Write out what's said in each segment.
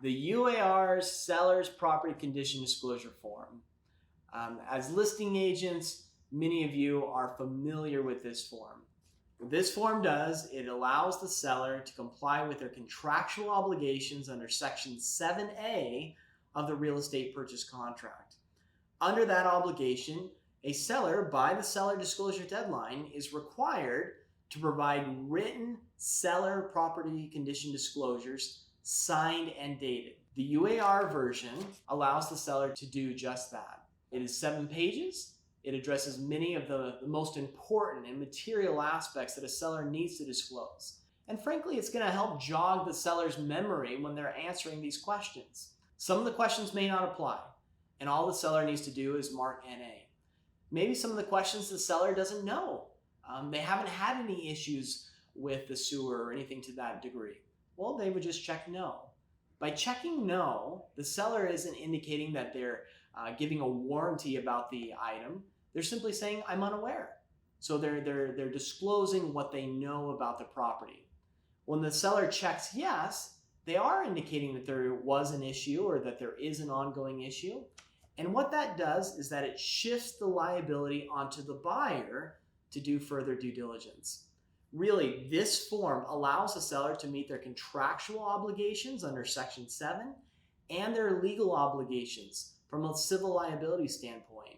The UAR's Seller's Property Condition Disclosure Form. As listing agents, many of you are familiar with this form. What this form does, it allows the seller to comply with their contractual obligations under Section 7A of the real estate purchase contract. Under that obligation, a seller, by the seller disclosure deadline, is required to provide written seller property condition disclosures signed and dated. The UAR version allows the seller to do just that. It is 7 pages. It addresses many of the most important and material aspects that a seller needs to disclose. And frankly, it's going to help jog the seller's memory when they're answering these questions. Some of the questions may not apply, and all the seller needs to do is mark NA. Maybe some of the questions the seller doesn't know. They haven't had any issues with the sewer or anything to that degree. Well, they would just check no. By checking no, the seller isn't indicating that they're giving a warranty about the item. They're simply saying, I'm unaware. So they're disclosing what they know about the property. When the seller checks yes, they are indicating that there was an issue or that there is an ongoing issue. And what that does is that it shifts the liability onto the buyer to do further due diligence. Really, this form allows the seller to meet their contractual obligations under Section 7 and their legal obligations from a civil liability standpoint,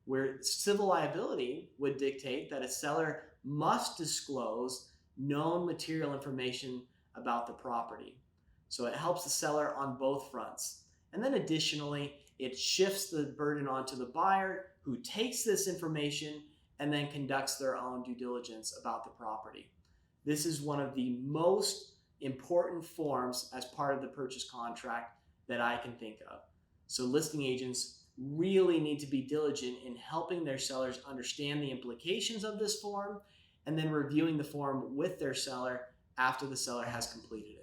where civil liability would dictate that a seller must disclose known material information about the property. So it helps the seller on both fronts. And then additionally, it shifts the burden onto the buyer who takes this information and then conducts their own due diligence about the property. This is one of the most important forms as part of the purchase contract that I can think of. So listing agents really need to be diligent in helping their sellers understand the implications of this form and then reviewing the form with their seller after the seller has completed it.